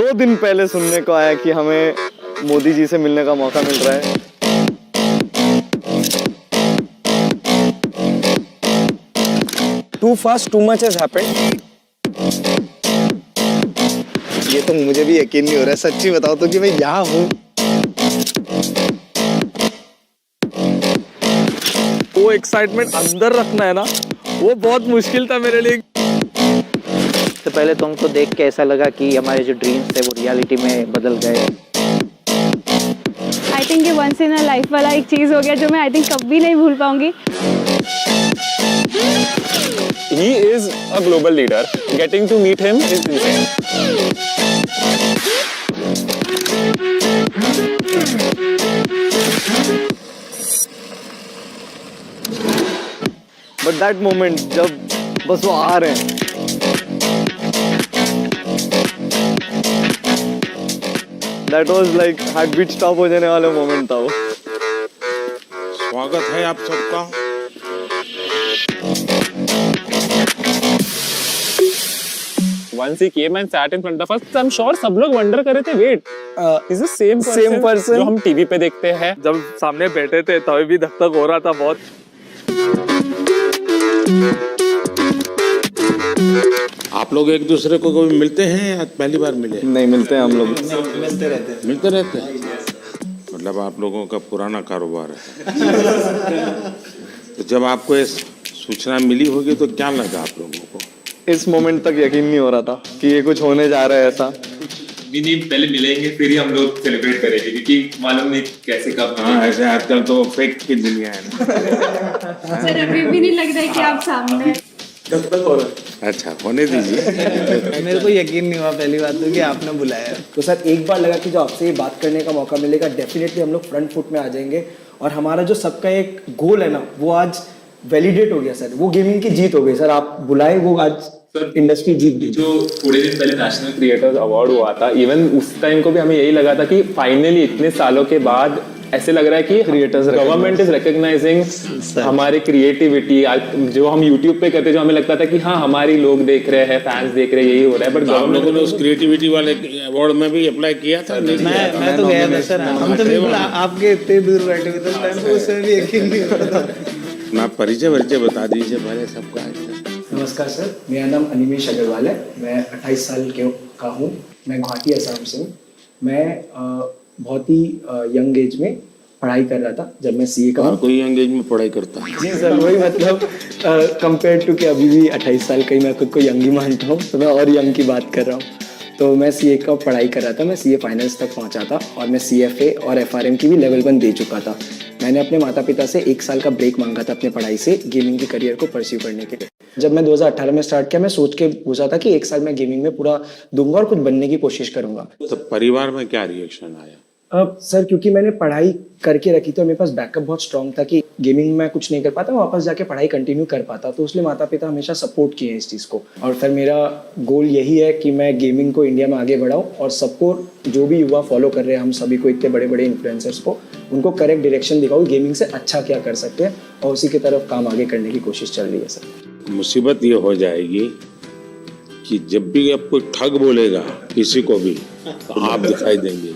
2 दिन पहले सुनने को आया कि हमें मोदी जी से मिलने का मौका मिल रहा है। Too fast, too much has happened. ये तो मुझे भी यकीन नहीं हो रहा है, सच्ची बताओ तो कि मैं यहाँ हूँ। वो एक्साइटमेंट अंदर रखना है ना, वो बहुत मुश्किल था मेरे लिए। तो पहले तो हमको देख के ऐसा लगा कि हमारे जो ड्रीम्स थे वो रियलिटी में बदल गए। आई थिंक ये वंस इन अ लाइफ वाला एक चीज़ हो गया जो मैं आई थिंक कभी नहीं भूल पाऊंगी। He is a global leader. Getting to meet him is insane. But that moment जब बस वो आ रहे हैं, that was like heart beat stop हो जाने वाला मोमेंट था वो। स्वागत है आप सबका। Once he came and sat in front of us, I'm sure सब लोग wonder कर रहे थे, wait, is the same person जो हम टीवी पे देखते हैं। जब सामने बैठे थे तभी भी धक धक हो रहा था बहुत। आप लोग एक दूसरे को कभी मिलते हैं या पहली बार मिले? नहीं मिलते हैं हम लोग, मिलते रहते हैं। मतलब आप लोगों का पुराना कारोबार है। तो जब आपको ये सूचना मिली होगी तो क्या लगा आप लोगों को? इस मोमेंट तक यकीन नहीं हो रहा था कि ये कुछ होने जा रहा है ऐसा। भी नहीं, पहले मिलेंगे फिर ही हम लोग सेलिब्रेट करेंगे, क्योंकि मालूम नहीं कैसे कब। हाँ, ऐसे आजकल तो फेक की दुनिया है ना। सर अभी भी नहीं लग रहा है कि आप सामने। अच्छा, होने दीजिए। मेरे को यकीन नहीं हुआ पहली बात तो कि आपने बुलाया। तो सर एक बार लगा कि जो आपसे ये बात करने का मौका मिलेगा डेफिनेटली हम लोग फ्रंट फुट में आ जाएंगे और हमारा जो सबका एक गोल है ना वो आज वैलिडेट हो गया सर। वो गेमिंग की जीत हो गई सर, आप बुलाए वो आज इंडस्ट्री जीत गई। जो थोड़े दिन पहले नेशनल क्रिएटर्स अवार्ड हुआ था, इवन उस टाइम को भी हमें यही लगा था कि फाइनली इतने सालों के बाद ऐसे लग रहा है कि क्रिएटर्स गवर्नमेंट इज रिकॉग्नाइजिंग हमारी क्रिएटिविटी। जो हम यूट्यूब पे करते, जो हमें लगता था कि हाँ हमारी लोग देख रहे हैं, फैंस देख रहे हैं, यही हो रहा है, बट आप लोगों ने उस क्रिएटिविटी वाले अवार्ड में भी अप्लाई किया था? नहीं किया था? मैं तो गया था सर, हम तो बिल्कुल आपके इतने दूर बैठे हुए थे उस टाइम पे, उसमें भी यकीन नहीं हो रहा था। ना परिचय बता दीजिए पहले सबका। नमस्कार सर, मेरा नाम अनिमेश अग्रवाल है। मैं 28 साल का हूँ। मैं गुवाहाटी असम से हूँ। मैं बहुत ही यंग एज में पढ़ाई कर रहा था जब मैं सीए का। कोई यंग एज में पढ़ाई करता है? जी सर, वही मतलब कंपेयर टू कि अभी भी 28 साल का ही मैं खुद को यंग ही मानता हूँ, तो मैं और यंग की बात कर रहा हूँ। तो मैं सीए का पढ़ाई कर रहा था, मैं सीए फाइनल्स तक पहुँचा था और मैं सीएफए और एफआरएम की भी लेवल 1 दे चुका था। मैंने अपने माता पिता से 1 साल का ब्रेक मांगा था अपने पढ़ाई से गेमिंग के करियर को परस्यू करने के लिए। जब मैं 2018 में स्टार्ट किया, मैं सोच के पूछा था कि 1 साल मैं गेमिंग में पूरा दूंगा और कुछ बनने की कोशिश करूंगा। तो परिवार में क्या रिएक्शन आया? सर क्योंकि मैंने पढ़ाई करके रखी थी और मेरे पास बैकअप बहुत स्ट्रांग था कि गेमिंग में कुछ नहीं कर पाता, वापस जाके पढ़ाई कंटिन्यू कर पाता, तो इसलिए माता पिता हमेशा सपोर्ट किए हैं इस चीज़ को। और फिर मेरा गोल यही है कि मैं गेमिंग को इंडिया में आगे बढ़ाऊँ और सबको, जो भी युवा फॉलो कर रहे हैं, हम सभी को, इतने बड़े बड़े इन्फ्लुएंसर्स को, उनको करेक्ट डायरेक्शन दिखाऊँ गेमिंग से अच्छा क्या कर सकते हैं और उसी की तरफ काम आगे करने की कोशिश चल रही है सर। मुसीबत ये हो जाएगी कि जब भी आप कोई ठग बोलेगा किसी को भी तो आप दिखाई देंगे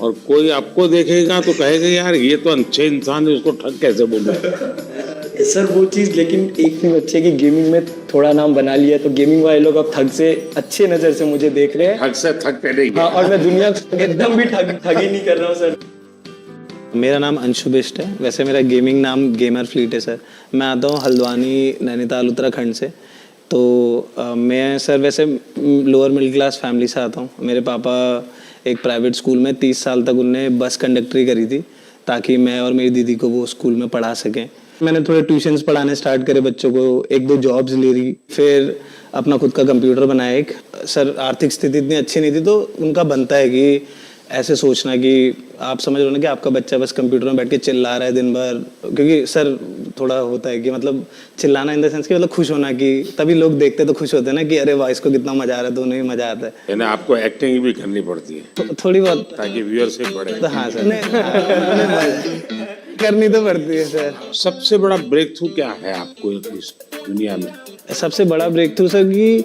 और कोई आपको देखेगा तो कहेगा यार ये तो अच्छे इंसान है, उसको ठग कैसे बोलूं? सर वो चीज़ लेकिन एक चीज़ अच्छी है कि गेमिंग में थोड़ा नाम बना लिया तो गेमिंग वाले लोग अब ठग से अच्छे नज़र से मुझे देख रहे हैं। ठग से ठग पहले। हाँ, और मैं दुनिया एकदम भी ठगी नहीं कर रहा हूँ सर। मेरा नाम अंशु बिष्ट है, वैसे मेरा गेमिंग नाम गेमर फ्लीट है सर। मैं आता हूँ हल्द्वानी, नैनीताल, उत्तराखंड से। तो मैं सर वैसे लोअर मिडिल क्लास फैमिली से आता हूँ। मेरे पापा एक प्राइवेट स्कूल में 30 साल तक उनने बस कंडक्टरी करी थी ताकि मैं और मेरी दीदी को वो स्कूल में पढ़ा सकें। मैंने थोड़े ट्यूशन्स पढ़ाने स्टार्ट करे बच्चों को, 1-2 जॉब्स ले रही, फिर अपना खुद का कंप्यूटर बनाया एक। सर आर्थिक स्थिति इतनी अच्छी नहीं थी तो उनका बनता है कि ऐसे सोचना कि आप समझ रहे हो ना कि आपका बच्चा बस कंप्यूटर में बैठ के चिल्ला रहा है दिन भर, क्योंकि सर थोड़ा होता है कि मतलब चिल्लाना इन द सेंस कि मतलब खुश होना, कि तभी लोग देखते तो खुश होते हैं ना कि अरे वाह इसको कितना मजा आ रहा है, तो उन्हें भी मजा आता है। यानी आपको एक्टिंग भी करनी पड़ती है थोड़ी बहुत, ताकि व्यूअरशिप बढ़े। तो हाँ सर करनी तो पड़ती है सर। सबसे बड़ा ब्रेक थ्रू क्या है आपको इस दुनिया में? सबसे बड़ा ब्रेक थ्रू सर कि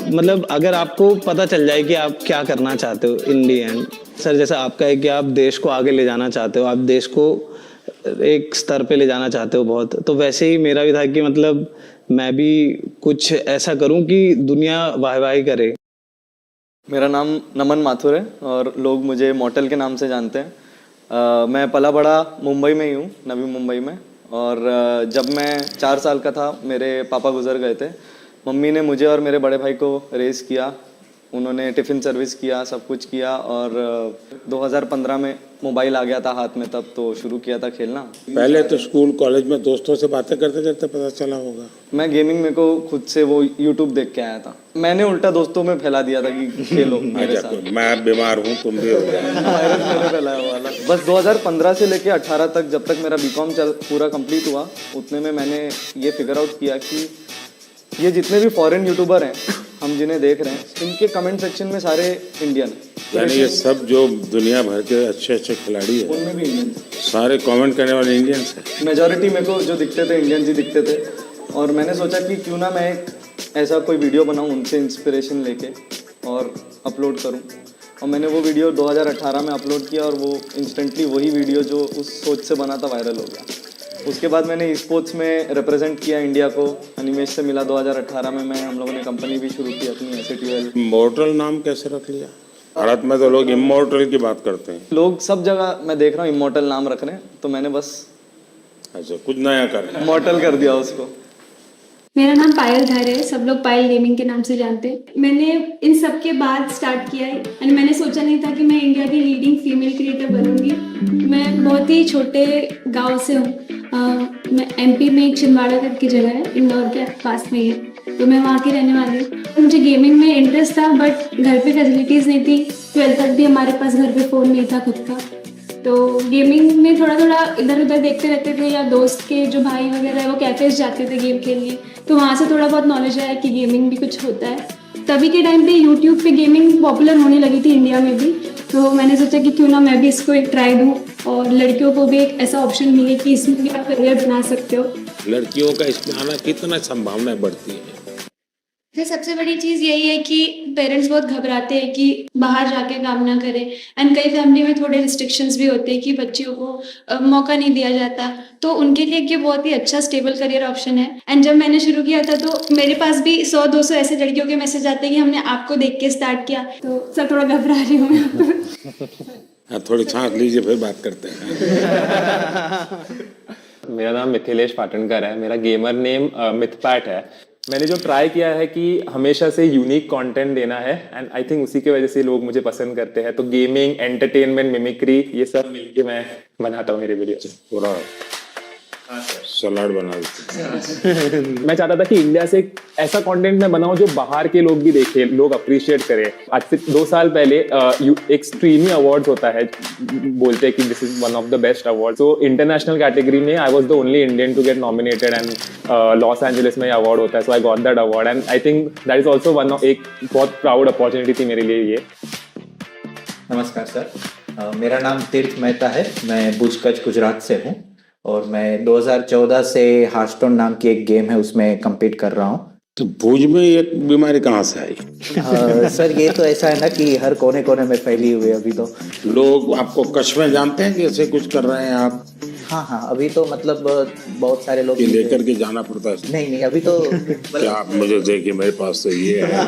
मतलब अगर आपको पता चल जाए कि आप क्या करना चाहते हो इन दी एंड, सर जैसा आपका है कि आप देश को आगे ले जाना चाहते हो, आप देश को एक स्तर पे ले जाना चाहते हो बहुत, तो वैसे ही मेरा भी था कि मतलब मैं भी कुछ ऐसा करूं कि दुनिया वाहवाही करे। मेरा नाम नमन माथुर है और लोग मुझे मॉर्टल के नाम से जानते हैं। मैं पला बड़ा मुंबई में ही हूँ, नवी मुंबई में। और जब मैं 4 साल का था मेरे पापा गुजर गए थे। मम्मी ने मुझे और मेरे बड़े भाई को रेस किया, उन्होंने टिफ़िन सर्विस किया, सब कुछ किया। और 2015 में मोबाइल आ गया था हाथ में, तब तो शुरू किया था खेलना। पहले तो स्कूल कॉलेज में दोस्तों से बातें करते करते पता चला होगा। मैं गेमिंग में को खुद से वो यूट्यूब देख के आया था, मैंने उल्टा दोस्तों में फैला दिया था कि खेलो मेरे साथ। मैं बीमार हूँ, तुम भी हो गए। वायरस मैंने फैलाया हुआ था। बस 2015 से लेके 18 तक, जब तक मेरा बीकॉम पूरा कंप्लीट हुआ, उतने में मैंने ये फिगर आउट किया कि ये जितने भी फॉरेन यूट्यूबर हैं हम जिन्हें देख रहे हैं, इनके कमेंट सेक्शन में सारे इंडियन, यानी ये सब जो दुनिया भर के अच्छे अच्छे खिलाड़ी हैं उनमें भी इंडियन, सारे कमेंट करने वाले इंडियंस हैं। मेजॉरिटी मेरे को जो दिखते थे इंडियन ही दिखते थे। और मैंने सोचा कि क्यों ना मैं एक ऐसा कोई वीडियो बनाऊं उनसे इंस्पिरेशन लेके और अपलोड करूं। और मैंने वो वीडियो 2018 में अपलोड किया और वो इंस्टेंटली वही वीडियो जो उस सोच से बना था वायरल हो गया। उसके बाद मैंने स्पोर्ट्स में रिप्रेजेंट किया इंडिया को, अनिमेश से मिला 2018 में। हम लोगों ने कंपनी भी शुरू की अपनी SATL। इमॉर्टल नाम कैसे रख लिया? भारत में तो लोग इमॉर्टल की बात करते हैं। लोग सब जगह मैं देख रहा हूँ इमॉर्टल नाम रख रहे हैं, तो मैंने बस अच्छा कुछ नया कर इमॉर्टल कर दिया उसको। मेरा नाम पायल धर है, सब लोग पायल गेमिंग के नाम से जानते हैं। मैंने इन सब के बाद स्टार्ट किया है एंड मैंने सोचा नहीं था कि मैं इंडिया की लीडिंग फीमेल क्रिएटर बनूंगी। मैं बहुत ही छोटे गांव से हूँ, मैं MP में एक छिंदवाड़ा करके जगह है, इंदौर के पास में ही है, तो मैं वहाँ की रहने वाली हूँ। मुझे गेमिंग में इंटरेस्ट था बट घर पे फैसिलिटीज़ नहीं थी। 12th तक भी हमारे पास घर पे फ़ोन नहीं था खुद का, तो गेमिंग में थोड़ा थोड़ा इधर उधर देखते रहते थे, या दोस्त के जो भाई वगैरह है वो कैफेज जाते थे गेम खेलने, तो वहाँ से थोड़ा बहुत नॉलेज आया कि गेमिंग भी कुछ होता है। तभी के टाइम पे यूट्यूब पे गेमिंग पॉपुलर होने लगी थी इंडिया में भी, तो मैंने सोचा कि क्यों ना मैं भी इसको एक ट्राई दूँ और लड़कियों को भी एक ऐसा ऑप्शन मिले कि इसमें भी आप करियर बना सकते हो। लड़कियों का इसमें आना कितना संभावनाएं बढ़ती है। फिर सबसे बड़ी चीज़ यही है कि पेरेंट्स बहुत घबराते हैं कि बाहर जाके काम ना करें, एंड कई फैमिली में थोड़े रिस्ट्रिक्शंस भी होते हैं कि बच्चियों को मौका नहीं दिया जाता, तो उनके लिए ये बहुत ही अच्छा स्टेबल करियर ऑप्शन है। एंड जब मैंने शुरू किया था तो मेरे पास भी 100-200 ऐसे लड़कियों के मैसेज आते हैं कि हमने आपको देख के स्टार्ट किया, तो सब थोड़ा घबरा रही हूँ मैं। थोड़ी छांट लीजिए फिर बात करते हैं। मेरा नाम मिथिलेश पाटनकर है, मेरा गेमर नेम मिथपैट है। मैंने जो ट्राई किया है कि हमेशा से यूनिक कंटेंट देना है, एंड आई थिंक उसी के वजह से लोग मुझे पसंद करते हैं। तो गेमिंग, एंटरटेनमेंट, मिमिक्री, ये सब मिलके मैं बनाता हूँ मेरे वीडियो। पूरा सलाड बना देते। मैं चाहता था कि इंडिया से एक ऐसा कंटेंट मैं बनाऊं जो बाहर के लोग भी देखें, लोग अप्रिशिएट करें। आज से 2 साल पहले एक स्ट्रीमी अवार्ड्स होता है, बोलते हैं कि this is one of the best award. So international category में I was the only Indian to get nominated, and Los Angeles में अवार्ड होता है, so I got that award, and I think that is also one of एक बहुत proud opportunity थी मेरे लिए ये। नमस्कार सर, मेरा नाम तीर्थ मेहता है, मैं भुज कच्छ गुजरात से हूँ और मैं 2014 से हार्टस्टोन नाम की एक गेम है उसमें compete कर रहा हूँ। तो भुज में ये बीमारी कहाँ से आई? सर ये तो ऐसा है ना कि हर कोने कोने में फैली हुई है अभी तो। लोग आपको कच्छ में जानते हैं कि ऐसे कुछ कर रहे हैं आप? हाँ, अभी तो मतलब बहुत सारे लोग लेकर के जाना पड़ता है। नहीं अभी तो क्या आप मुझे देखिए मेरे पास तो ये है।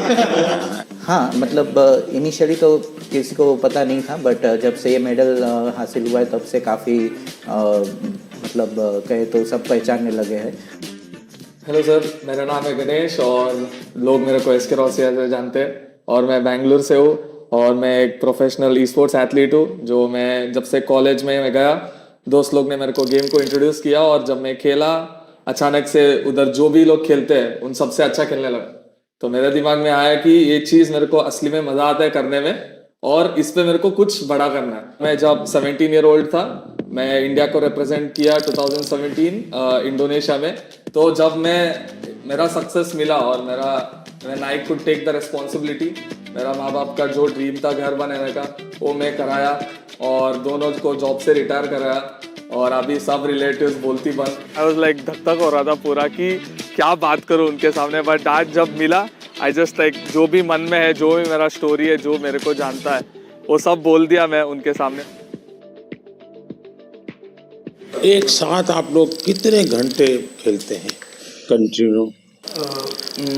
हाँ, मतलब इनिशियली तो किसी को पता नहीं था, बट जब से ये मेडल हासिल हुआ है तब से काफ़ी मतलब कहे तो सब पहचानने लगे हैं। हेलो सर, मेरा नाम है गणेश और लोग मेरे को SK रोसिया से जानते हैं, और मैं बेंगलुरु से हूँ और मैं एक प्रोफेशनल ई-स्पोर्ट्स एथलीट हूँ। जो मैं जब से कॉलेज में मैं गया, दोस्त लोग ने मेरे को गेम को इंट्रोड्यूस किया और जब मैं खेला, अचानक से उधर जो भी लोग खेलते हैं उन सबसे अच्छा खेलने लगा। तो मेरे दिमाग में आया कि ये चीज़ मेरे को असली में मज़ा आता है करने में और इस पे मेरे को कुछ बड़ा करना है। मैं जब 17 ईयर ओल्ड था, मैं इंडिया को रिप्रेजेंट किया 2017 इंडोनेशिया में। तो जब मेरा सक्सेस मिला और मैं I could take the responsibility, मेरा माँ बाप का जो ड्रीम था घर बनाने का वो मैं कराया और दोनों को जॉब से रिटायर कराया और अभी सब रिलेटिव्स बोलती बंद। आई वाज लाइक धक धक हो रहा था पूरा कि क्या बात करूं उनके सामने, बट आज जब मिला आई जस्ट लाइक जो भी मन में है, जो भी मेरा स्टोरी है, जो मेरे को जानता है, वो सब बोल दिया मैं उनके सामने। एक साथ आप लोग कितने घंटे खेलते हैं continue?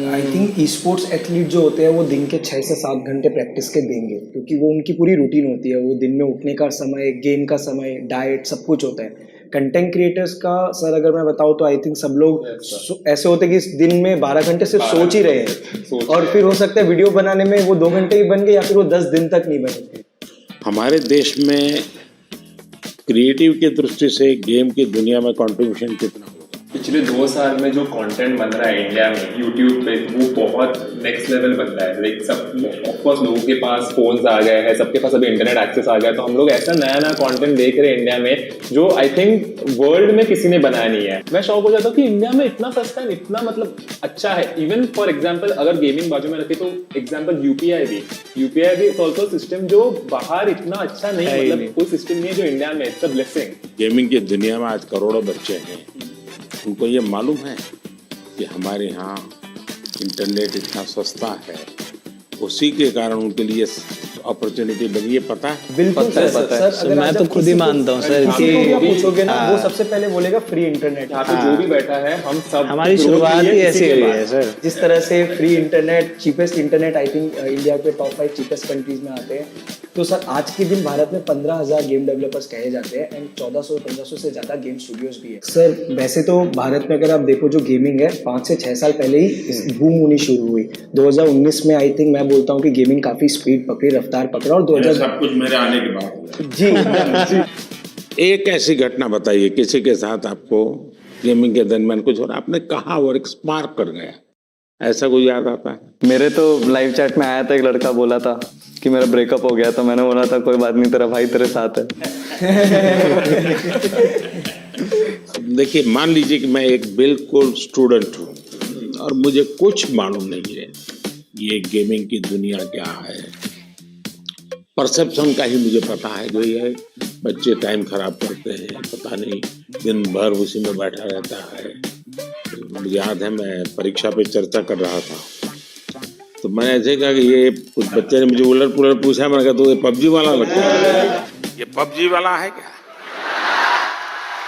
I think e sports athlete जो होते हैं वो दिन के 6 से 7 घंटे प्रैक्टिस के देंगे, क्योंकि वो उनकी पूरी रूटीन होती है। वो दिन में उठने का समय, गेम का समय, डाइट, सब कुछ होता है। कंटेंट क्रिएटर्स का सर अगर मैं बताऊँ तो आई थिंक सब लोग ऐसे होते हैं कि दिन में 12 घंटे सिर्फ सोच ही रहे हैं, और फिर हो सकता है वीडियो बनाने में वो 2 घंटे ही बन गए या फिर वो 10 दिन तक नहीं बने। हमारे देश में क्रिएटिव की दृष्टि से गेम की दुनिया में कंट्रीब्यूशन कितना होगा? पिछले 2 साल में जो कंटेंट बन रहा है इंडिया में यूट्यूब पे, वो बहुत नेक्स्ट लेवल बन रहा है। लाइक सब ऑफकोर्स लोगों के पास फोन्स आ गए हैं, सबके पास अभी इंटरनेट एक्सेस आ गया, तो हम लोग ऐसा नया नया कंटेंट देख रहे हैं इंडिया में जो आई थिंक वर्ल्ड में किसी ने बनाया नहीं है। मैं शॉक हो जाता हूँ कि इंडिया में इतना सस्ता है, इतना मतलब अच्छा है। इवन फॉर एग्जाम्पल अगर गेमिंग बाजू में रखे तो एग्जाम्पल यूपीआई भी इट्स ऑल्सो सिस्टम जो बाहर इतना अच्छा नहीं, मतलब कोई सिस्टम नहीं है जो इंडिया में। It's a blessing. गेमिंग की दुनिया में आज करोड़ों बच्चे हैं, उनको ये मालूम है कि हमारे यहाँ इंटरनेट इतना सस्ता है, उसी के कारण उनके लिए अपॉर्चुनिटी बनी है। पता है? बिल्कुल सर, मैं तो खुद ही मानता हूँ सर कि पूछोगे ना वो सबसे पहले बोलेगा फ्री इंटरनेट। यहाँ पे जो भी बैठा है हम सब, हमारी शुरुआत ही ऐसी हुई है सर। जिस तरह से free internet, cheapest internet I think India के टॉप 5 चीपेस्ट कंट्रीज में आते हैं। तो सर आज के दिन भारत में 15,000 गेम डेवलपर्स कहे जाते हैं एंड 1400-1500 से ज़्यादा गेम स्टूडियोज भी है। सर वैसे तो भारत में अगर आप देखो जो गेमिंग है 5 से 6 साल पहले ही बूम होनी शुरू हुई। 2019 में आई थिंक मैं बोलता हूँ कि गेमिंग काफ़ी स्पीड पकड़ी, रफ्तार पकड़ा, और 2000 सब कुछ मेरे आने के बाद जी एक ऐसी घटना बताइए किसी के साथ आपको गेमिंग के दरमियान कुछ हो रहा, आपने कहा और एक स्पार्क कर गया, ऐसा कोई याद आता है? मेरे तो लाइव चैट में आया था, एक लड़का बोला था कि मेरा ब्रेकअप हो गया, तो मैंने बोला था कोई बात नहीं, तेरा भाई तेरे साथ है। देखिए मान लीजिए कि मैं एक बिल्कुल स्टूडेंट हूँ और मुझे कुछ मालूम नहीं है ये गेमिंग की दुनिया क्या है। परसेप्शन का ही मुझे पता है जो ये बच्चे टाइम खराब करते हैं, पता नहीं दिन भर उसी में बैठा रहता है। मुझे याद है मैं परीक्षा पे चर्चा कर रहा था, तो मैंने ऐसे कहा कि ये कुछ बच्चे ने मुझे उलट पुलट पूछा, मैंने कहा तो ये पबजी वाला लगता है, ये पबजी वाला है क्या?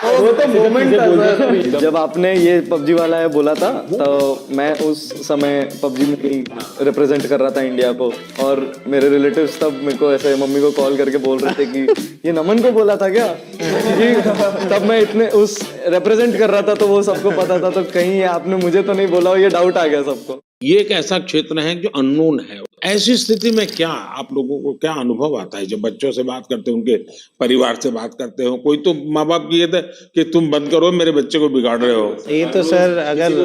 वो तो मोमेंट था सर, जब आपने ये पबजी वाला है बोला था, तो मैं उस समय पबजी में रिप्रेजेंट कर रहा था इंडिया को, और मेरे रिलेटिव्स तब मेरे को ऐसे मम्मी को कॉल करके बोल रहे थे कि ये नमन को बोला था क्या, क्योंकि तब मैं इतने उस रिप्रेजेंट कर रहा था तो वो सबको पता था, तो कहीं आपने मुझे तो नहीं बोला, ये डाउट आ गया सबको। ये एक ऐसा क्षेत्र है जो अननोन है। ऐसी स्थिति में क्या आप लोगों को क्या अनुभव आता है जब बच्चों से बात करते हो, उनके परिवार से बात करते हो? कोई तो माँ बाप ये थे कि तुम बंद करो, मेरे बच्चे को बिगाड़ रहे हो। ये तो सर अगर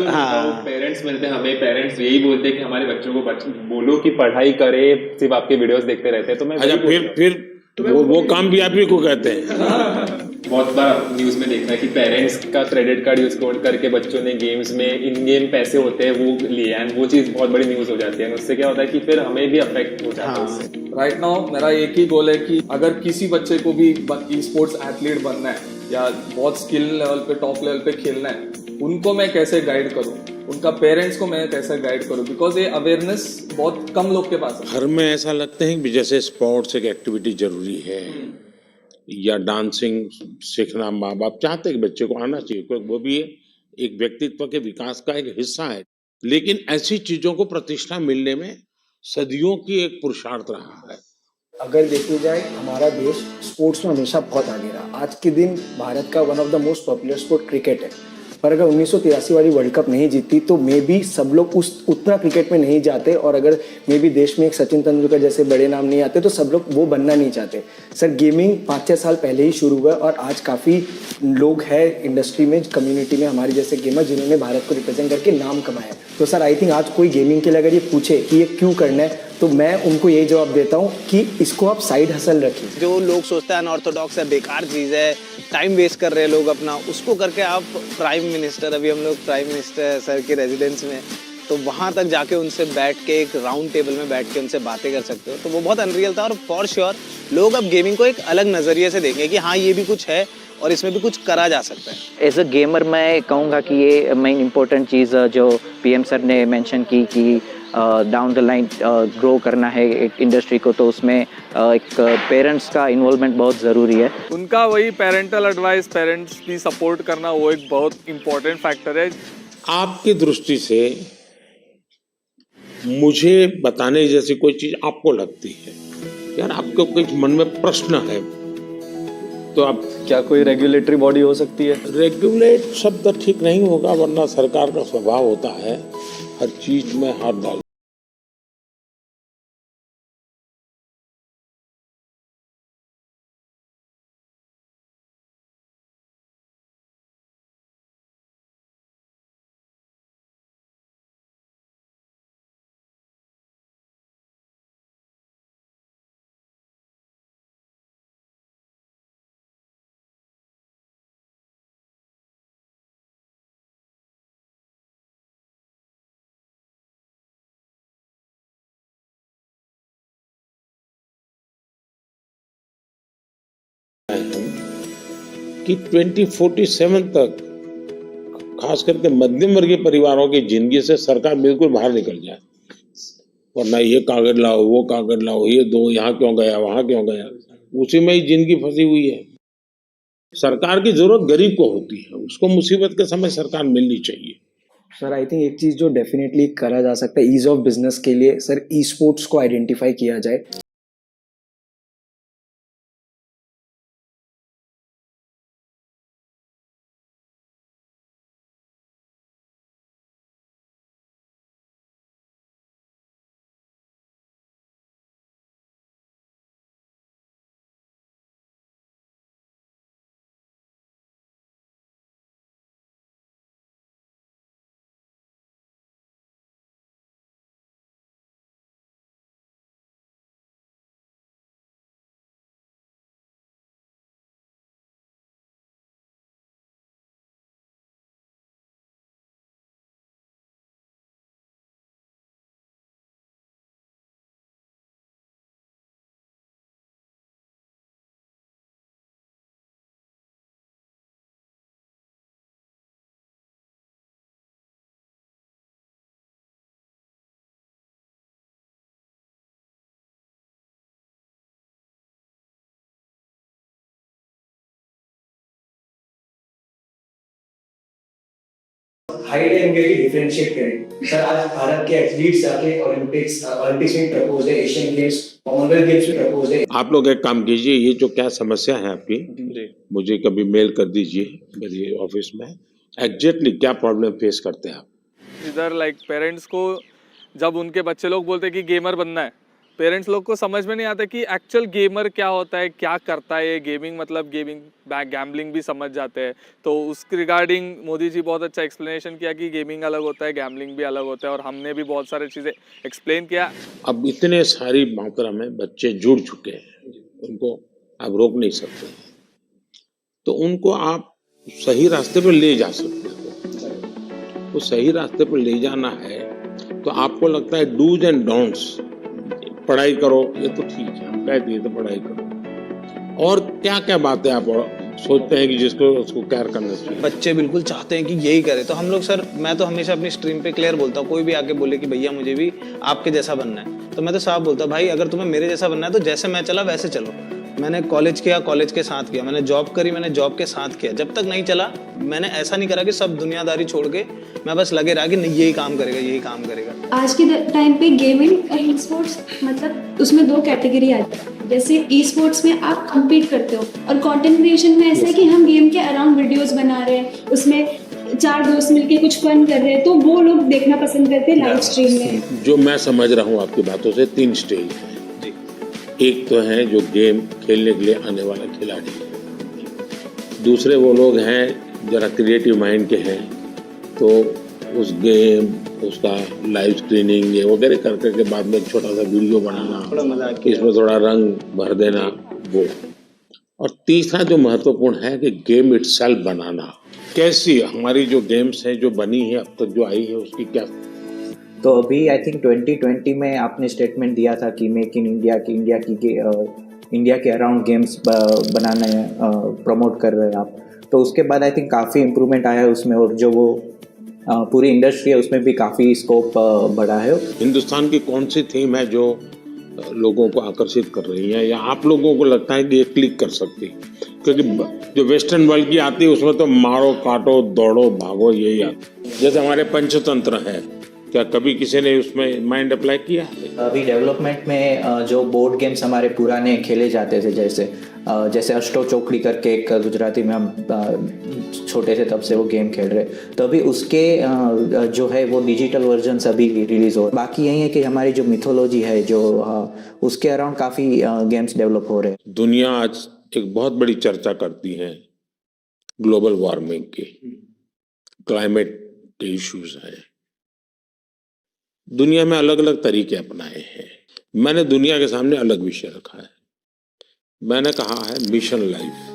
पेरेंट्स मिलते हैं हमें, पेरेंट्स यही बोलते हैं कि हमारे बच्चों को बोलो कि पढ़ाई करे, सिर्फ आपके वीडियोस देखते रहते हैं। तो मैं अच्छा फिर वो काम भी आप ही को कहते हैं। बहुत बार न्यूज में देखा है कि पेरेंट्स का क्रेडिट कार्ड यूज करके बच्चों ने गेम्स में इन गेम पैसे होते हैं वो लिए, एंड वो चीज बहुत बड़ी न्यूज हो जाती है। उससे क्या होता है कि फिर हमें भी अफेक्ट हो जाता है उससे। राइट नाउ मेरा एक ही गोल है कि अगर किसी बच्चे को भी ई स्पोर्ट्स एथलीट बनना है या बहुत स्किल लेवल पे, टॉप लेवल पे खेलना है, उनको मैं कैसे गाइड करूँ, उनका पेरेंट्स को मैं कैसे गाइड करूँ, बिकॉज ये अवेयरनेस बहुत कम लोग के पास है। घर में ऐसा लगता है कि जैसे स्पोर्ट्स एक एक्टिविटी जरूरी है या डांसिंग सीखना माँ बाप चाहते हैं कि बच्चे को आना चाहिए, क्योंकि वो भी एक व्यक्तित्व के विकास का एक हिस्सा है, लेकिन ऐसी चीजों को प्रतिष्ठा मिलने में सदियों की एक पुरुषार्थ रहा है। अगर देखी जाए हमारा देश स्पोर्ट्स में हमेशा बहुत आगे रहा। आज के दिन भारत का one of the most popular sport cricket है, पर अगर 1983 वाली वर्ल्ड कप नहीं जीती तो मे बी सब लोग उतना क्रिकेट में नहीं जाते, और अगर मे बी देश में एक सचिन तेंदुलकर जैसे बड़े नाम नहीं आते तो सब लोग वो बनना नहीं चाहते। सर गेमिंग 5-6 साल पहले ही शुरू हुआ और आज काफ़ी लोग हैं इंडस्ट्री में, कम्युनिटी में हमारे जैसे गेमर जिन्होंने भारत को रिप्रेजेंट करके नाम कमाया। तो सर आई थिंक आज कोई गेमिंग के लिए अगर ये पूछे कि ये क्यों करना है, तो मैं उनको यही जवाब देता हूँ कि इसको आप साइड हसल रखिए। जो लोग सोचते हैं अनऑर्थोडॉक्स है, बेकार चीज़ है, टाइम वेस्ट कर रहे हैं लोग अपना, उसको करके आप प्राइम मिनिस्टर, अभी हम लोग प्राइम मिनिस्टर सर के रेजिडेंस में, तो वहाँ तक जाके उनसे बैठ के एक राउंड टेबल में बैठ के उनसे बातें कर सकते हो, तो वो बहुत अनरियल था। और फॉर श्योर लोग अब गेमिंग को एक अलग नज़रिए से देखेंगे कि हाँ ये भी कुछ है और इसमें भी कुछ करा जा सकता है। एज अ गेमर मैं कहूँगा कि ये मेन इम्पोर्टेंट चीज़ जो पीएम सर ने मेंशन की कि डाउन द लाइन ग्रो करना है एक इंडस्ट्री को, तो उसमें एक पेरेंट्स का इन्वॉल्वमेंट बहुत ज़रूरी है। उनका वही पेरेंटल एडवाइस, पेरेंट्स की सपोर्ट करना, वो एक बहुत इम्पोर्टेंट फैक्टर है। आपकी दृष्टि से मुझे बताने जैसी कोई चीज आपको लगती है, यार आपको कुछ मन में प्रश्न है, तो आप क्या कोई रेगुलेटरी बॉडी हो सकती है? रेगुलेट शब्द ठीक नहीं होगा, वरना सरकार का स्वभाव होता है हर चीज में हाथ डाल। कि 2047 तक खास करके मध्यम वर्गीय परिवारों की जिंदगी से सरकार बिल्कुल बाहर निकल जाए, वरना ये कागज लाओ, वो कागज लाओ, ये दो, यहाँ क्यों गया, वहां क्यों गया, उसी में ही जिंदगी फंसी हुई है। सरकार की जरूरत गरीब को होती है, उसको मुसीबत के समय सरकार मिलनी चाहिए। सर आई थिंक एक चीज़ जो डेफिनेटली करा जा सकता है ईज ऑफ बिजनेस के लिए, सर ई स्पोर्ट्स को आइडेंटिफाई किया जाए। हाइट एंड वेट डिफरेंशिएट करें। सर आज भारत के एथलीट्स जाके ओलंपिक्स में प्रपोज है, एशियन गेम्स, कॉमनवेल्थ गेम्स में प्रपोज है। आप लोग एक काम कीजिए, ये जो क्या समस्या है आपकी, मुझे कभी मेल कर दीजिए मेरी ऑफिस में, एग्जैक्टली क्या प्रॉब्लम फेस करते हैं आप। इधर लाइक पेरेंट्स को जब उनके बच्चे लोग बोलते हैं कि गेमर बनना है, पेरेंट्स लोग को समझ में नहीं आता कि एक्चुअल गेमर क्या होता है, क्या करता है। गेमिंग मतलब गेमिंग, गैम्बलिंग भी समझ जाते हैं। तो उसके रिगार्डिंग मोदी जी बहुत अच्छा एक्सप्लेनेशन किया कि गेमिंग अलग होता है, गैम्बलिंग भी अलग होता है, और हमने भी बहुत सारी चीज़ें एक्सप्लेन किया। अब इतने सारी मात्रा में बच्चे जुड़ चुके हैं, उनको आप रोक नहीं सकते, तो उनको आप सही रास्ते पर ले जा सकते हो। तो सही रास्ते पर ले जाना है तो आपको लगता है डूज एंड डोंट्स, पढ़ाई करो, ये तो ठीक है, हम कह दिए तो पढ़ाई करो, और क्या क्या बातें आप सोचते हैं कि जिसको उसको केयर करना चाहिए। बच्चे बिल्कुल चाहते हैं कि यही करे, तो हम लोग सर, मैं तो हमेशा अपनी स्ट्रीम पे क्लियर बोलता हूँ, कोई भी आके बोले कि भैया मुझे भी आपके जैसा बनना है, तो मैं तो साफ बोलता हूँ भाई अगर तुम्हें मेरे जैसा बनना है तो जैसे मैं चला वैसे चलो। मैंने कॉलेज किया, कॉलेज के साथ किया, मैंने जॉब करी, मैंने जॉब के साथ किया, जब तक नहीं चला मैंने ऐसा नहीं करा कि सब दुनियादारी छोड़ के मैं बस लगे रहा कि नहीं यही काम करेगा, यही काम करेगा। आज के टाइम पे गेमिंग और ई स्पोर्ट्स मतलब उसमें दो कैटेगरी आती है। जैसे ई स्पोर्ट्स में आप कम्पीट करते हो, और कंटेंट क्रिएशन में ऐसा है कि हम गेम के अराउंड वीडियोस बना रहे हैं, उसमें 4 दोस्त मिलके कुछ फन कर रहे हैं, तो वो लोग देखना पसंद करते हैं लाइव स्ट्रीम में। जो मैं समझ रहा हूँ आपकी बातों से 3 स्टेज है। एक तो है जो गेम खेलने के लिए आने वाला खिलाड़ी, दूसरे वो लोग हैं जरा क्रिएटिव माइंड के हैं, तो उस गेम उसका लाइव स्क्रीनिंग ये वगैरह करके के बाद में एक छोटा सा वीडियो बनाना, इसमें थोड़ा रंग भर देना वो। और तीसरा जो महत्वपूर्ण है कि गेम इटसेल्फ बनाना। कैसी हमारी जो गेम्स है जो बनी है अब तक जो आई है उसकी क्या। तो अभी आई थिंक 2020 में आपने स्टेटमेंट दिया था कि मेक इन इंडिया की इंडिया के अराउंड गेम्स बनाना प्रमोट कर रहे हैं आप, तो उसके बाद आई थिंक काफ़ी इम्प्रूवमेंट आया है उसमें, और जो वो पूरी इंडस्ट्री है उसमें भी काफ़ी स्कोप बढ़ा है। हिंदुस्तान की कौन सी थीम है जो लोगों को आकर्षित कर रही है, या आप लोगों को लगता है कि ये क्लिक कर सकती है? क्योंकि जो वेस्टर्न वर्ल्ड की आती है उसमें तो मारो काटो दौड़ो भागो यही आता है। जैसे हमारे पंचतंत्र है, क्या कभी किसी ने उसमें माइंड अप्लाई किया है? अभी डेवलपमेंट में जो बोर्ड गेम्स हमारे पुराने खेले जाते थे, जैसे अष्टो चौकड़ी करके एक गुजराती में हम छोटे थे तब से वो गेम खेल रहे, तो अभी उसके जो है वो डिजिटल वर्जन अभी रिलीज हो। बाकी यही है कि हमारी जो मिथोलॉजी है जो उसके अराउंड काफ़ी गेम्स डेवलप हो रहे हैं। दुनिया आज एक बहुत बड़ी चर्चा करती है ग्लोबल वार्मिंग की, क्लाइमेट के इश्यूज हैं। दुनिया में अलग अलग तरीके अपनाए हैं। मैंने दुनिया के सामने अलग विषय रखा है। मैंने कहा है मिशन लाइफ।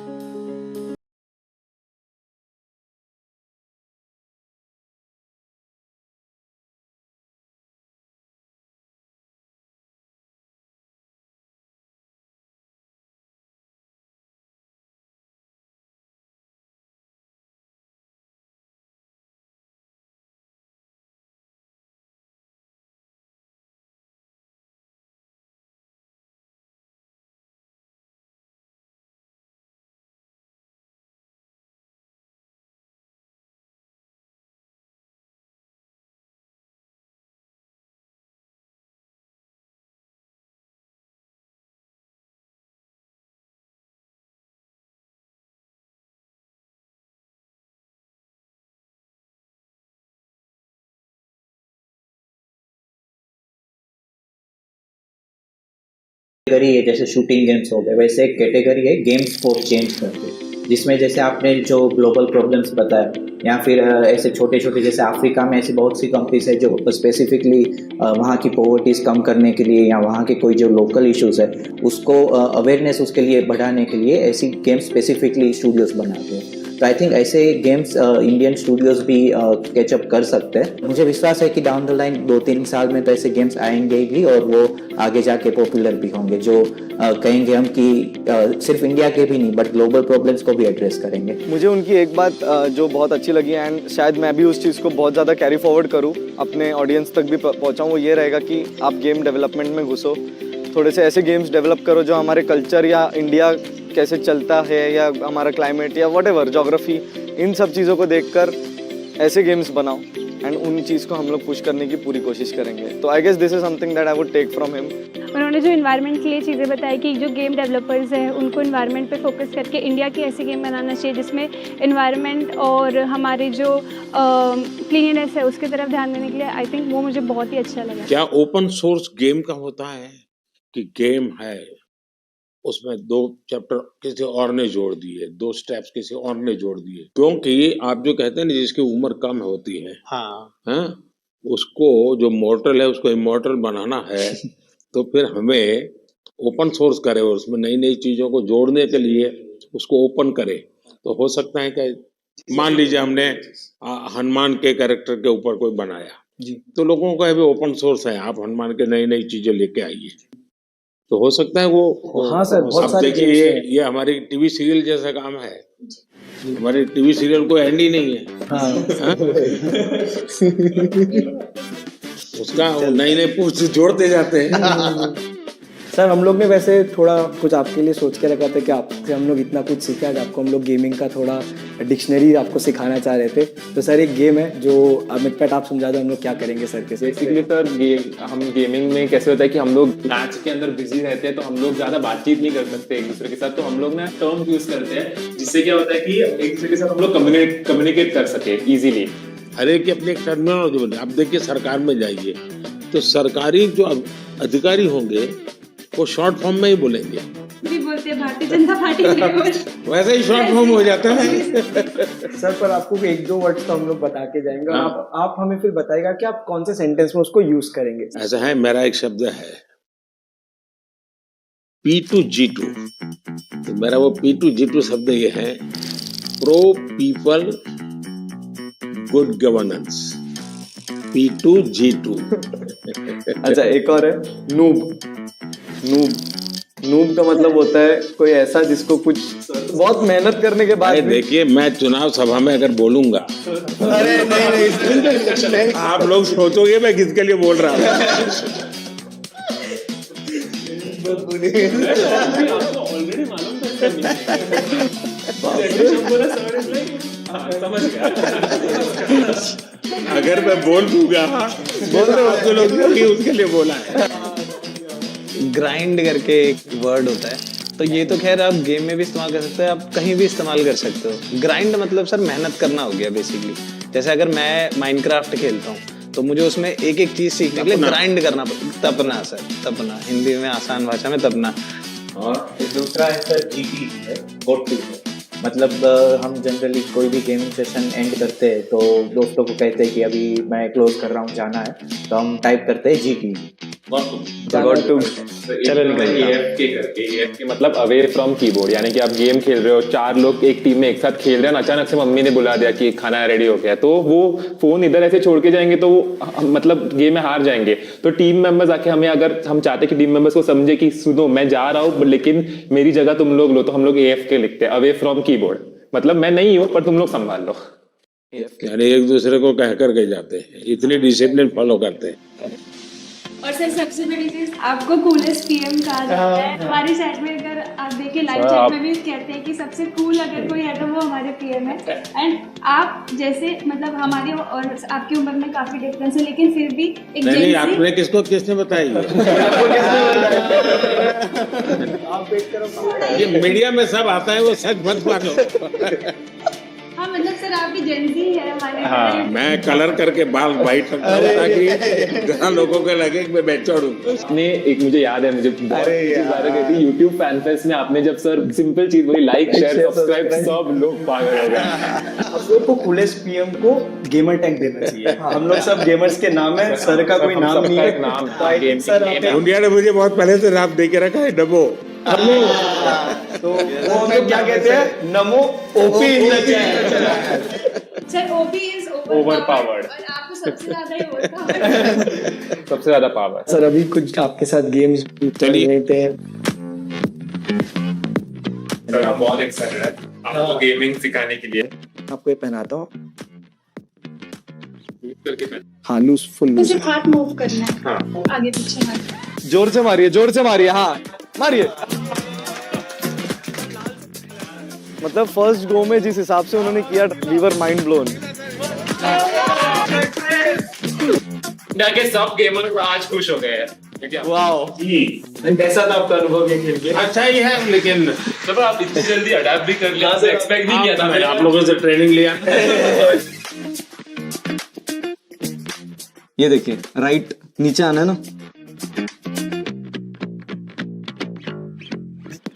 कैटेगरी है जैसे शूटिंग गेम्स हो गए, वैसे एक कैटेगरी है गेम्स फॉर चेंज करके, जिसमें जैसे आपने जो ग्लोबल प्रॉब्लम्स बताया, या फिर ऐसे छोटे छोटे जैसे अफ्रीका में ऐसी बहुत सी कंट्रीज है जो स्पेसिफिकली वहाँ की पॉवर्टीज कम करने के लिए या वहाँ के कोई जो लोकल इश्यूज है उसको अवेयरनेस उसके लिए बढ़ाने के लिए ऐसी गेम्स स्पेसिफिकली स्टूडियोज बनाते हैं। तो आई थिंक ऐसे गेम्स इंडियन स्टूडियोज भी कैचअप कर सकते हैं। मुझे विश्वास है कि डाउन द लाइन 2-3 साल में तो ऐसे गेम्स आएंगे ही और वो आगे जाके पॉपुलर भी होंगे, जो कहेंगे हम कि सिर्फ इंडिया के भी नहीं बट ग्लोबल प्रॉब्लम्स को भी एड्रेस करेंगे। मुझे उनकी एक बात जो बहुत अच्छी लगी एंड शायद मैं भी उस चीज़ को बहुत ज़्यादा कैरी फॉरवर्ड करूँ, अपने ऑडियंस तक भी पहुँचाऊँ, वो ये रहेगा कि आप गेम डेवलपमेंट में घुसो, थोड़े से ऐसे गेम्स डेवलप करो जो हमारे कल्चर या इंडिया कैसे चलता है या हमारा क्लाइमेट या व्हाटएवर ज्योग्राफी, इन सब चीज़ों को देखकर ऐसे गेम्स बनाओ एंड उन चीज़ को हम लोग पुश करने की पूरी कोशिश करेंगे। तो I guess this is something that I would take from him. उन्होंने जो इन्वायरमेंट के लिए चीज़ें बताई कि जो गेम डेवलपर्स हैं उनको इन्वायरमेंट पे फोकस करके इंडिया की ऐसी गेम बनाना चाहिए जिसमें इन्वायरमेंट और हमारे जो क्लीननेस है उसकी तरफ ध्यान देने के लिए, आई थिंक वो मुझे बहुत ही अच्छा लगा। क्या ओपन सोर्स गेम का होता है कि गेम है उसमें 2 चैप्टर किसी और ने जोड़ दिए, 2 स्टेप्स किसी और ने जोड़ दिए? क्योंकि आप जो कहते हैं ना जिसकी उम्र कम होती है, हाँ, उसको जो मॉर्टल है उसको इमॉर्टल बनाना है तो फिर हमें ओपन सोर्स करे और उसमें नई नई चीजों को जोड़ने के लिए उसको ओपन करे। तो हो सकता है कि मान लीजिए हमने हनुमान के कैरेक्टर के ऊपर कोई बनाया जी, तो लोगों को अभी ओपन सोर्स है, आप हनुमान के नई नई चीजें लेके आइए, तो हो सकता है वो। हाँ सर, बहुत अब सारी देखिए ये हमारी टीवी सीरियल जैसा काम है, हमारे टीवी सीरियल को एंड ही नहीं है। हाँ। उसका नई नई पोस्ट जोड़ते जाते हैं। सर हम लोग ने वैसे थोड़ा कुछ आपके लिए सोच के रखा था कि आपसे हम लोग इतना कुछ सीखा है, आपको हम लोग गेमिंग का थोड़ा डिक्शनरी आपको सिखाना चाह रहे थे। तो सर एक गेम है जो अमित पैट आप समझा दो हम लोग क्या करेंगे सर के। बेसिकली सर हम गेमिंग में कैसे होता है कि हम लोग मैच के अंदर बिजी रहते हैं तो हम लोग ज़्यादा बातचीत नहीं कर सकते एक दूसरे के साथ, तो हम लोग ना टर्म यूज़ करते हैं जिससे क्या होता है कि एक दूसरे के साथ हम लोग कम्युनिकेट कर सके ईजिली। हर एक की अपनी एक टर्मिनोलॉजी बने। अब देखिए सरकार में जाइए तो सरकारी जो अधिकारी होंगे वो शॉर्ट फॉर्म में ही बोलेंगे, भी बोलते हैं भारतीय जनता पार्टी वैसे ही शॉर्ट फॉर्म हो जाता है। सर पर आपको 1-2 वर्ड्स तो हम लोग बता के जाएंगे और आप हमें फिर बताएगा कि आप कौन से सेंटेंस में उसको यूज करेंगे। ऐसा है, मेरा एक शब्द है P2G2, तो मेरा वो P2G2 शब्द ये है pro people good governance, P2G2। अच्छा एक और है नूब नूब का मतलब होता है कोई ऐसा जिसको कुछ बहुत मेहनत करने के बाद अरे भी- देखिए, मैं चुनाव सभा में अगर बोलूंगा अरे नहीं आप लोग सोचोगे मैं किसके लिए बोल रहा हूँ। अगर मैं बोल दूंगा बोल रहे हो तो लोग कि उसके लिए बोला है। ग्राइंड करके एक वर्ड होता है, तो ये तो खैर आप गेम में भी इस्तेमाल कर सकते हो, आप कहीं भी इस्तेमाल कर सकते हो। ग्राइंड मतलब सर मेहनत करना हो गया बेसिकली। जैसे अगर मैं माइनक्राफ्ट खेलता हूँ तो मुझे उसमें एक एक चीज सीखने के लिए ग्राइंड करना पड़ता। तपना सर, तपना, हिंदी में आसान भाषा में तपना। और दूसरा है सर GT है, गोट टू है। मतलब हम जनरली कोई भी गेमिंग सेशन एंड करते हैं तो दोस्तों को कहते हैं कि अभी मैं क्लोज कर रहा हूँ, जाना है, तो हम टाइप करते हैं GT। चलो निकल AFK मतलब अवे फ्रॉम कीबोर्ड, यानी कि आप गेम खेल रहे हो, 4 लोग एक टीम में एक साथ खेल रहे हैं, अचानक से मम्मी ने बुला दिया कि खाना रेडी हो गया, तो वो फोन इधर ऐसे छोड़ के जाएंगे तो वो मतलब गेम में हार जाएंगे। तो टीम मेंबर्स आके हमें, अगर हम चाहते कि टीम मेंबर्स को समझे कि सुनो मैं जा रहा हूँ लेकिन मेरी जगह तुम लोग लो, तो हम लोग AFK लिखते हैं, अवे फ्रॉम कीबोर्ड। मतलब मैं नहीं हूँ पर तुम लोग संभाल लो। यानी एक दूसरे को कह कर के जाते हैं, इतनी डिसिप्लिन फॉलो करते हैं। और सर सबसे बड़ी चीज, आपको कूलेस्ट पीएम कहा जाता है हमारी साइड में। अगर आप देखिए लाइव चैट में भी कहते हैं कि सबसे कूल अगर कोई है तो वो हमारे पीएम है। एंड आप जैसे मतलब हमारी और आपकी उम्र में काफी डिफरेंस है, लेकिन फिर भी एक नहीं जेंसी आपने किसने बताई ये मीडिया में सब आता है, वो सच मत मानो। हाँ मतलब सर आपकी जेंसी है हमारे हाँ, मैं कलर करके बाल वाइट रखता हूँ ताकि जहाँ लोगों को लगे कि मैं बैठा हूँ। उसने एक, मुझे याद है, मुझे बहुत बार कहती YouTube फैन फेस्ट में आपने जब सर सिंपल चीज बोली, लाइक शेयर सब्सक्राइब, सब लोग पागल हो गए। हम लोग को कूलेस्ट पीएम को गेमर टैग देना चाहिए। हम लोग सब गेमर्स के नाम है, सर का कोई नाम नहीं है। नाम तो I think सर आप दुनिया ने मुझे बहुत पहले से नाम दे के रखा है, डबो। तो वो हमें क्या कहते हैं, नमो OP in the chat. Sir OP is Overpowered। और आपको सबसे ज्यादा ही ओवरपावर्ड। सबसे ज्यादा पावर। सर अभी कुछ आपके साथ गेम्स चलिए। लेते हैं। हम बहुत एक्साइटेड है आपको गेमिंग सिखाने के लिए। आपको ये पहनाता हूँ। हाँ लूज, फुल तो लूज। सिर्फ हाथ मूव करना है, हाँ आगे पीछे मत। जोर से मारिए, हाँ मारिए। मतलब फर्स्ट गो में जिस हिसाब से उन्होंने किया, we were mind blown. India के सब गेमर आज खुश हो गए हैं। वाओ, कैसा था आपका अनुभव ये खेल के? अच्छा ही है, लेकिन सब आप इतनी जल्दी अडैप्ट भी कर लिया, एक्सपेक्ट नहीं किया था मैंने आप लोगों से ट्रेनिंग लिया। ये देखिए राइट नीचे आना है ना।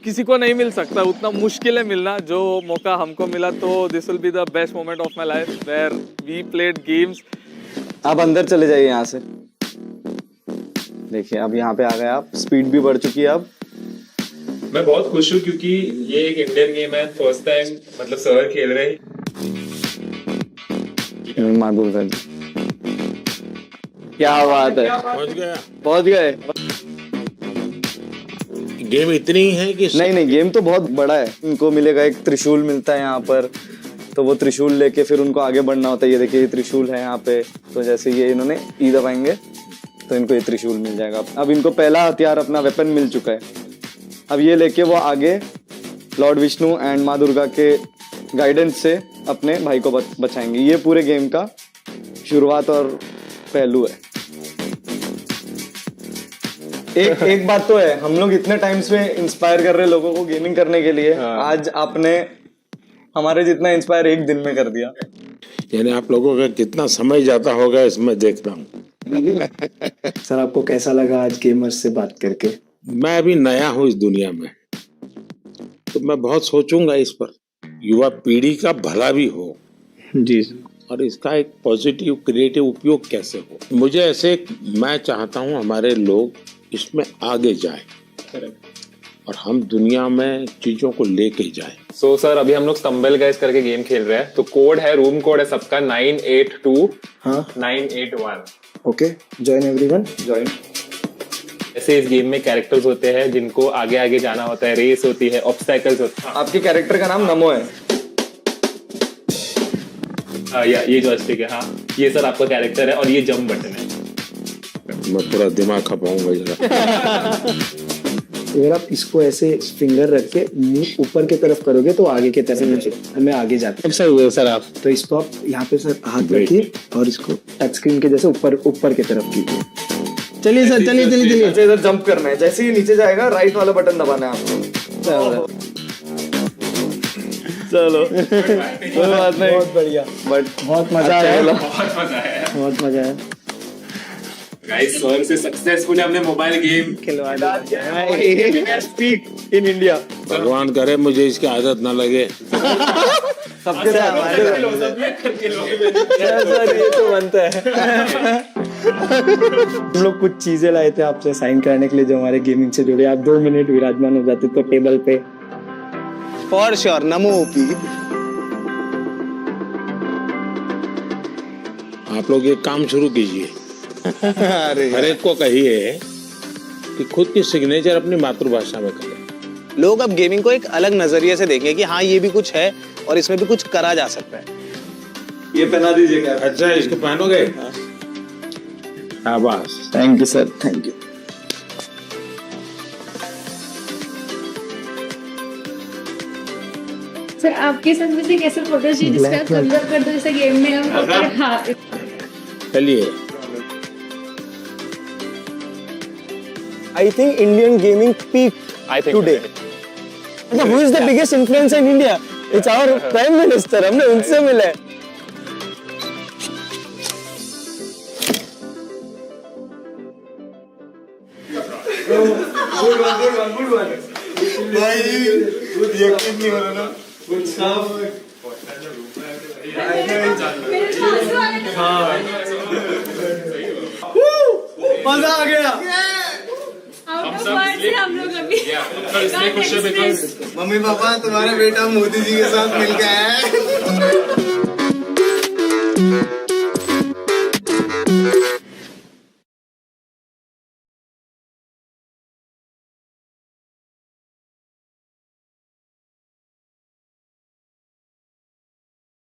किसी को नहीं मिल सकता, उतना मुश्किल है मिलना। जो मौका हमको मिला तो this will be the best moment of my life where we played games. आप अंदर चले जाइए यहाँ से। देखिए अब यहाँ पे आ गए आप, स्पीड भी बढ़ चुकी है अब। मैं बहुत खुश हूँ क्योंकि ये एक इंडियन गेम है, फर्स्ट टाइम मतलब सर खेल रहे हैं। माधुर सर, क्या बात है, पहुंच गए। गेम इतनी है कि नहीं गेम तो बहुत बड़ा है। इनको मिलेगा एक त्रिशूल मिलता है यहाँ पर, तो वो त्रिशूल लेके फिर उनको आगे बढ़ना होता है। ये देखिए ये त्रिशूल है यहाँ पे, तो जैसे ये इन्होंने ई दबाएंगे तो इनको ये त्रिशूल मिल जाएगा। अब इनको पहला हथियार अपना वेपन मिल चुका है। अब ये लेके वो आगे लॉर्ड विष्णु एंड माँ दुर्गा के गाइडेंस से अपने भाई को बचाएंगे। ये पूरे गेम का शुरुआत और पहलू है। एक बात तो है, हम लोग इतने टाइम से इंस्पायर कर रहे हैं लोगों को गेमिंग करने के लिए। आज आपने हमारे जितना इंस्पायर एक दिन में कर दिया। यानी आप लोगों का कितना समय जाता होगा इसमें देखता हूँ। सर आपको कैसा लगा आज गेमर्स से बात करके? मैं अभी नया हूँ इस दुनिया में, तो मैं बहुत सोचूंगा इस पर, युवा पीढ़ी का भला भी हो जी और इसका एक पॉजिटिव क्रिएटिव उपयोग कैसे हो। मुझे ऐसे, मैं चाहता हूँ हमारे लोग इसमें आगे जाए और हम दुनिया में चीजों को लेके जाए। सो सर अभी हम लोग स्टम्बल गाइस करके गेम खेल रहे हैं, तो कोड है, रूम कोड है सबका 982 हाँ 981। Okay, join everyone, join. ऐसे इस गेम में कैरेक्टर्स होते हैं जिनको आगे आगे जाना होता है, रेस होती है, ऑब्स्टैकल्स होते हैं। आपके कैरेक्टर का नाम नमो है। या ये जॉयस्टिक है, हाँ ये सर आपका कैरेक्टर है और ये जंप बटन है। मैं पूरा दिमाग खपाऊंगा जरा। अगर आप इसको ऐसे फिंगर रख के मुंह ऊपर की तरफ करोगे तो आगे की तरफ मैं आगे जाता हूँ। सर हुए सर आप तो इसको आप यहाँ पे सर हाथ रखिए और इसको टच स्क्रीन के जैसे ऊपर की तरफ कीजिए। चलिए सर, चलिए। अच्छा, इधर जंप करना है। जैसे ही नीचे जाएगा राइट वाला बटन दबाना है आपको। चलो कोई बात नहीं, बहुत बढ़िया, बट बहुत मजा आया, बहुत मजा आया बहुत मजा आया। गाइस सर से सक्सेसफुली हमने मोबाइल गेम खिलवा स्पीक इन इंडिया। भगवान करे मुझे इसकी आदत ना लगे। सबके साथ सर ये तो बनता है। हम लोग कुछ चीजें लाए थे आपसे साइन कराने के लिए जो हमारे गेमिंग से जुड़े। आप 2 मिनट विराजमान हो जाते तो टेबल पे। For sure NaMo OP. आप लोग एक काम शुरू कीजिए, हर एक को कहिए कि खुद की सिग्नेचर अपनी मातृभाषा में करें। लोग अब गेमिंग को एक अलग नजरिए से देखें कि हाँ ये भी कुछ है और इसमें भी कुछ करा जा सकता है। ये पहना दीजिए क्या? अच्छा इसको पहनोगे? शाबाश। Thank you sir, thank you. Sir आपके साथ मुझे कैसे फोटो चाहिए जिसका थम्स अप कर दो जैसे गेम में हम। हाँ चलिए। I think Indian gaming peaked today. Who is the biggest influencer in India? It's our Prime Minister. हमने उनसे मिले। मजा आ गया। हम लोग अभी इसलिए खुश है बिकॉज मम्मी पापा तुम्हारा बेटा मोदी जी के साथ मिल गया है।